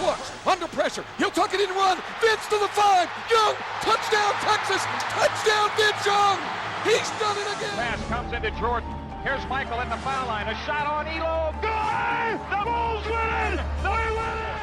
flux, under pressure. He'll tuck it in and run. Vince to the 5. Young, touchdown Texas. Touchdown Vince Young. He's done it again. Pass comes into Jordan. Here's Michael at the foul line. A shot on Elo. Good! The Bulls win it! They win it!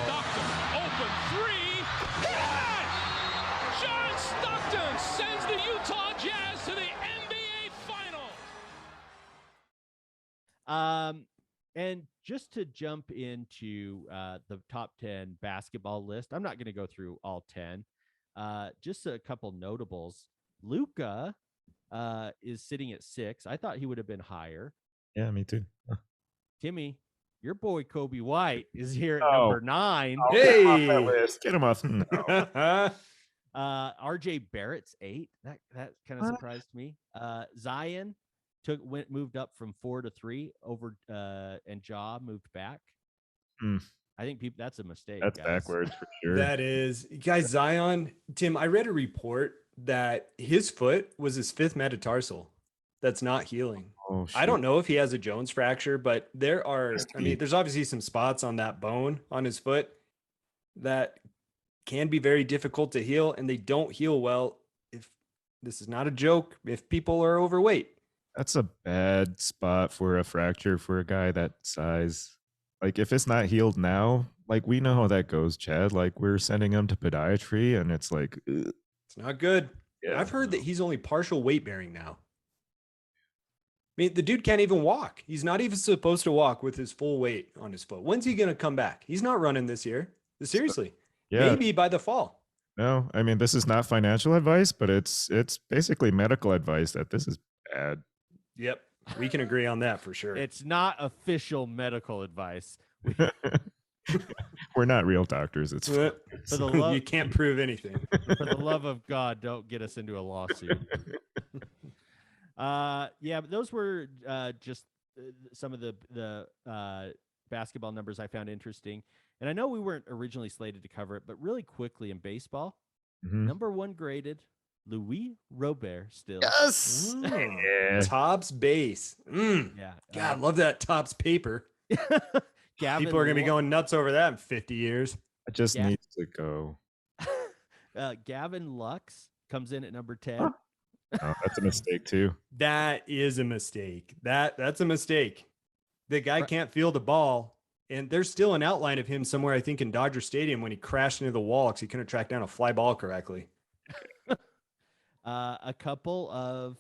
Stockton, open three. Hit! John Stockton sends the Utah Jazz to the NBA Finals. And just to jump into the top 10 basketball list, I'm not going to go through all 10. Just a couple notables. Luka is sitting at 6. I thought he would have been higher. Yeah, me too. Timmy, your boy Kobe White is here at number 9. Oh, Hey, get him off. No. RJ Barrett's 8. That kind of surprised me. Zion moved up from 4 to 3 over, and Ja moved back. I think that's a mistake. That's guys. backwards for sure. That is, guys. Zion, Tim. I read a report that his foot was his 5th metatarsal. That's not healing. Oh, shit. I don't know if he has a Jones fracture, but there's obviously some spots on that bone on his foot that can be very difficult to heal, and they don't heal well. If this is not a joke, if people are overweight. That's a bad spot for a fracture for a guy that size. Like, if it's not healed now, like, we know how that goes, Chad. Like, we're sending him to podiatry, and it's like, ugh. It's not good. Yeah. I've heard that he's only partial weight bearing now. I mean, the dude can't even walk. He's not even supposed to walk with his full weight on his foot. When's he going to come back? He's not running this year. Seriously. Yeah. Maybe by the fall. No, I mean, this is not financial advice, but it's basically medical advice that this is bad. Yep. We can agree on that for sure. It's not official medical advice. We're not real doctors. It's For the love, you can't prove anything. for the love of God, don't get us into a lawsuit. Yeah, but those were just some of the basketball numbers I found interesting. And I know we weren't originally slated to cover it, but really quickly in baseball, number 1 graded, Luis Robert still. Yes. Yeah. Topps base. Yeah. God, love that Topps paper. Gavin People are going to be going nuts over that in 50 years. It just Yeah. needs to go. Gavin Lux comes in at number 10. Oh, that's a mistake too. That is a mistake. That's a mistake. The guy can't field the ball. And there's still an outline of him somewhere, I think, in Dodger Stadium when he crashed into the wall because he couldn't track down a fly ball correctly. A couple of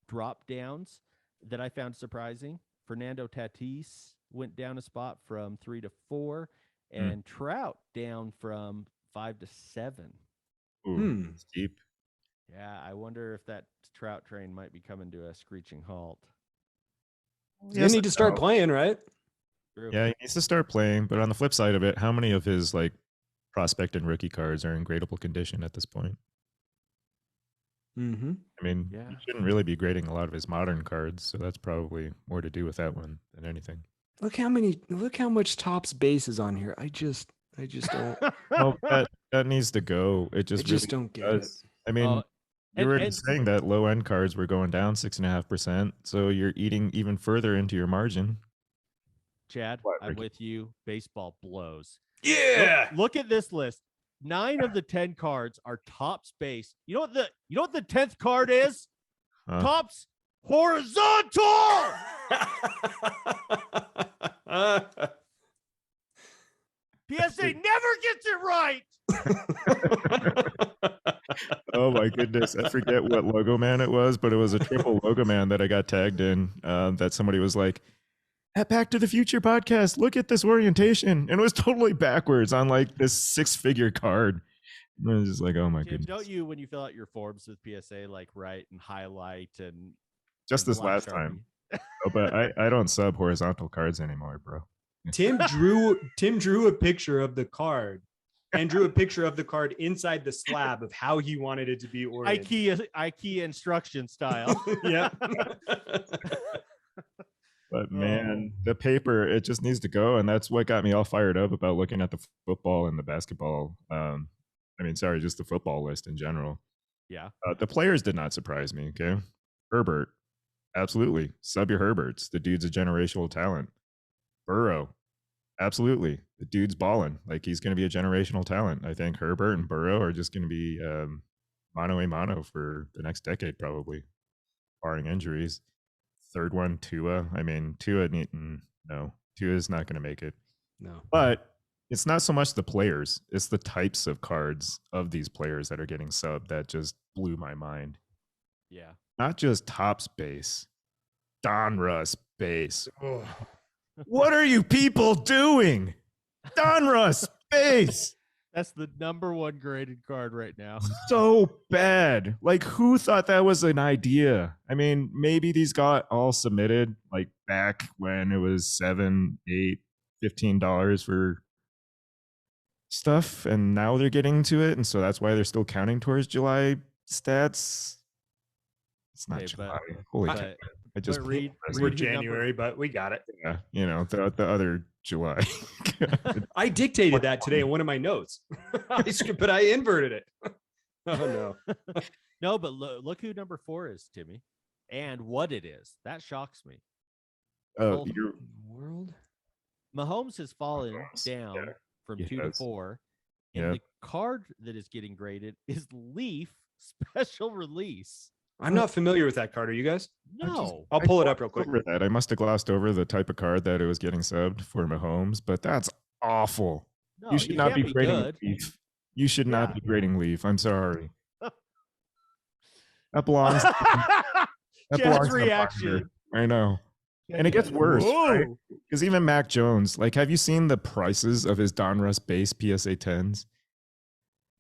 drop downs that I found surprising. Fernando Tatis went down a spot from 3 to 4, and Trout down from 5 to 7. Ooh, it's deep. Yeah, I wonder if that Trout train might be coming to a screeching halt. You need to start playing, right? True. Yeah, he needs to start playing. But on the flip side of it, how many of his like prospect and rookie cards are in gradable condition at this point? Mm-hmm. I mean, Yeah. he shouldn't really be grading a lot of his modern cards, so that's probably more to do with that one than anything. Look how much Topps base is on here. I just don't. Well, that needs to go. It just I just really don't get does. I mean, you and- were and- saying that low end cards were going down 6.5%, so you're eating even further into your margin. Chad, What, I'm Ricky? with you. Baseball blows. Yeah. Look at this list. 9 of the 10 cards are Topps base. You know what the 10th card is? Huh? Topps horizontal. PSA never gets it right. Oh my goodness, I forget what logo man it was, but it was a triple logo man that I got tagged in. That somebody was like, at Back to the Future podcast, look at this orientation, and it was totally backwards on like this 6-figure card. And I was just like, oh my Tim, goodness. don't you, when you fill out your forms with PSA, like write and highlight and Just and this black last Sharpie? time. Oh, but I don't sub horizontal cards anymore, bro. Tim drew a picture of the card and drew a picture of the card inside the slab of how he wanted it to be oriented. IKEA instruction style. Yeah. But man, the paper, it just needs to go. And that's what got me all fired up about looking at the football and the basketball. Just the football list in general. Yeah. The players did not surprise me. Okay. Herbert. Absolutely. Sub your Herberts. The dude's a generational talent. Burrow. absolutely. The dude's balling. Like, he's going to be a generational talent. I think Herbert and Burrow are just going to be mano a mano for the next decade, probably, barring injuries. Third one, Tua. I mean, no, Tua is not going to make it. No. But it's not so much the players, it's the types of cards of these players that are getting subbed that just blew my mind. Yeah. Not just Topps base, Donruss base. Oh. What are you people doing? Donruss base. That's the number one graded card right now. So bad. Like, who thought that was an idea? I mean, maybe these got all submitted like back when it was $7, $8, $15 for stuff, and now they're getting to it, and so that's why they're still counting towards July stats. It's not July. Holy cow. I just we're January, but we got it. Yeah, you know, the other July. I dictated that today in one of my notes, but I inverted it. Oh no. No, but look who number 4 is, Timmy, and what it is. That shocks me. Oh, world. Mahomes has fallen down from 2 to 4, and the card that is getting graded is Leaf Special Release. I'm not familiar with that card. Are you guys? No. I'll pull it up real quick. I must have glossed over the type of card that it was getting subbed for Mahomes, but that's awful. No, you should not be grading Leaf. You should not be grading Leaf. I'm sorry. That belongs. Chad's reaction. I know. And it gets worse, right? Because even Mac Jones, like, have you seen the prices of his Donruss base PSA 10s?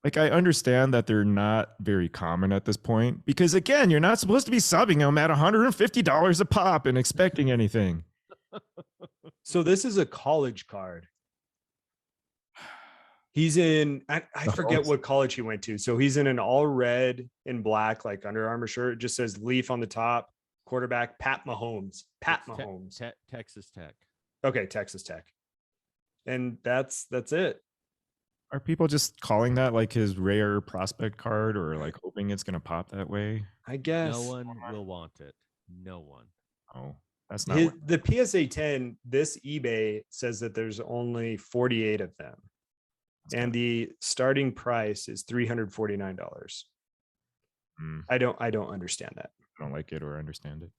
Like, I understand that they're not very common at this point because, again, you're not supposed to be subbing them at $150 a pop and expecting anything. So this is a college card. He's in, I forget what college he went to. So he's in an all red and black, like Under Armour shirt. It just says Leaf on the top. Quarterback, Pat Mahomes. Mahomes. Texas Tech. Okay, Texas Tech. And that's it. Are people just calling that like his rare prospect card, or like hoping it's going to pop that way? I guess. No one will want it. No one. Oh, that's not the PSA 10. This eBay says that there's only 48 of them, and the starting price is $349. I don't understand that. I don't like it or understand it.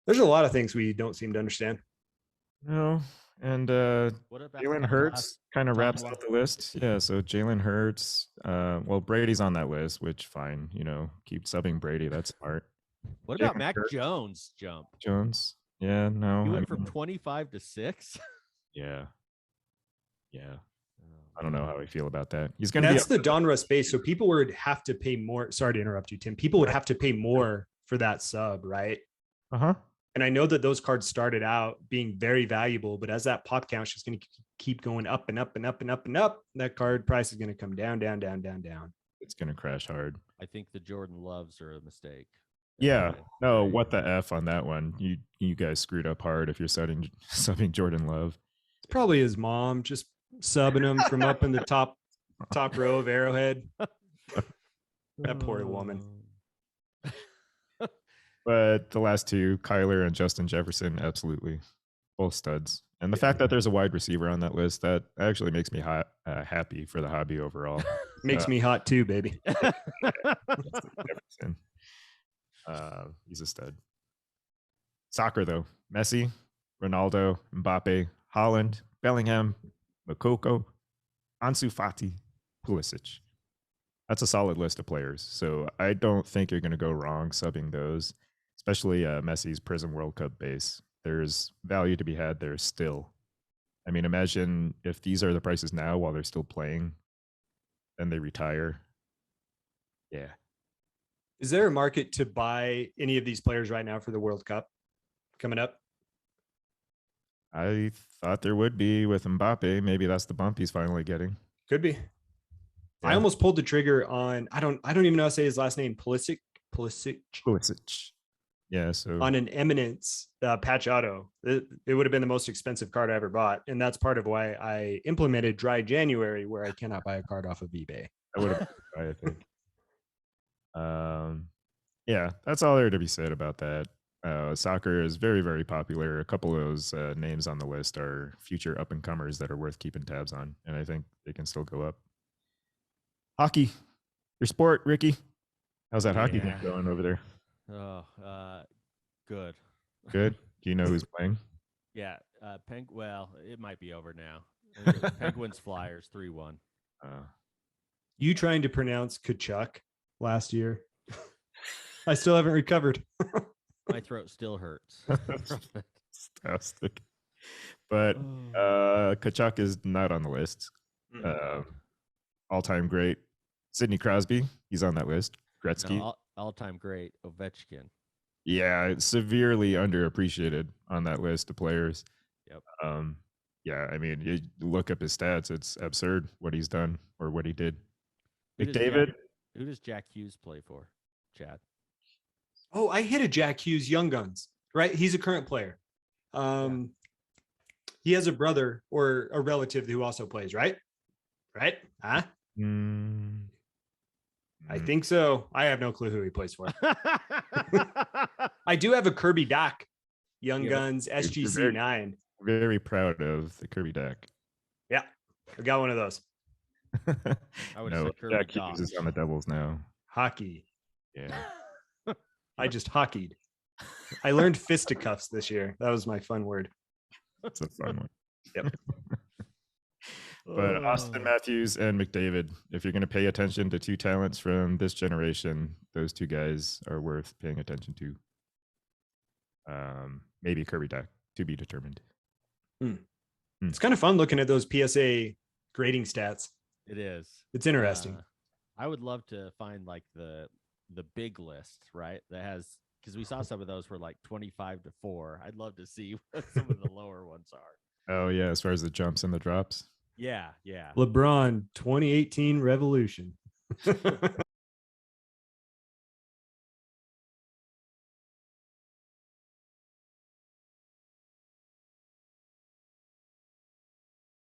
There's a lot of things we don't seem to understand. No. And Jalen Hurts kind of wraps up the list. Yeah, so Jalen Hurts. Well, Brady's on that list, which fine, you know, keep subbing Brady. That's smart. What about Mac Jones jump? Jones? Yeah, no. He went from 25 to 6. Yeah. I don't know how I feel about that. He's going to be. That's the Donruss base. So people would have to pay more. Sorry to interrupt you, Tim. People would have to pay more for that sub, right? Uh-huh. And I know that those cards started out being very valuable, but as that pop count is just going to keep going up and up and up and up and up, that card price is going to come down. It's going to crash hard. I think the Jordan Loves are a mistake. Yeah. No, what the F on that one? You guys screwed up hard if you're subbing Jordan Love. It's probably his mom just subbing him from up in the top row of Arrowhead. That poor woman. But the last two, Kyler and Justin Jefferson, absolutely. Both studs. And the fact that there's a wide receiver on that list, that actually makes me happy for the hobby overall. Makes me hot too, baby. Jefferson. He's a stud. Soccer, though. Messi, Ronaldo, Mbappe, Haaland, Bellingham, Makoko, Ansu Fati, Pulisic. That's a solid list of players. So I don't think you're going to go wrong subbing those, especially Messi's Prism World Cup base. There's value to be had there still. I mean, imagine if these are the prices now while they're still playing, then they retire. Yeah. Is there a market to buy any of these players right now for the World Cup coming up? I thought there would be with Mbappe. Maybe that's the bump he's finally getting. Could be. Yeah. I almost pulled the trigger on, I don't even know how to say his last name, Pulisic. Yeah, so on an Eminence patch auto. It would have been the most expensive card I ever bought. And that's part of why I implemented Dry January, where I cannot buy a card off of eBay. I would have, I think. Yeah, that's all there to be said about that. Soccer is very, very popular. A couple of those names on the list are future up and comers that are worth keeping tabs on, and I think they can still go up. Hockey, your sport, Ricky. How's that hockey game going over there? Oh, good. Good. Do you know who's playing? Yeah, well, it might be over now. Penguins Flyers 3-1. You trying to pronounce Kachuk last year? I still haven't recovered. My throat still hurts. Fantastic. But Kachuk is not on the list. All-time great. Sidney Crosby, he's on that list. Gretzky. No, all-time great. Ovechkin. Yeah, severely underappreciated on that list of players. Yep. Yeah, I mean, you look up his stats, it's absurd what he's done or what he did. McDavid. Who does Jack Hughes play for, Chad? Oh, I hit a Jack Hughes Young Guns, right? He's a current player. He has a brother or a relative who also plays, right? Right? Huh? I think so. I have no clue who he plays for. I do have a Kirby Doc, Young Guns SGC 9. Very proud of the Kirby Doc. Yeah, I got one of those. I would no, say Kirby Jack Doc. Hughes is on the Devils now. Hockey. Yeah. I just hockeyed. I learned fisticuffs this year. That was my fun word. That's a fun one. Yep. But Austin Matthews and McDavid, if you're going to pay attention to two talents from this generation, those two guys are worth paying attention to. Maybe Kirby Doc, to be determined. It's kind of fun looking at those PSA grading stats. It is. It's interesting. I would love to find like the big list, right? That has, because we saw some of those were like 25 to 4. I'd love to see what some of the lower ones are. Oh yeah, as far as the jumps and the drops. Yeah. LeBron 2018 Revolution.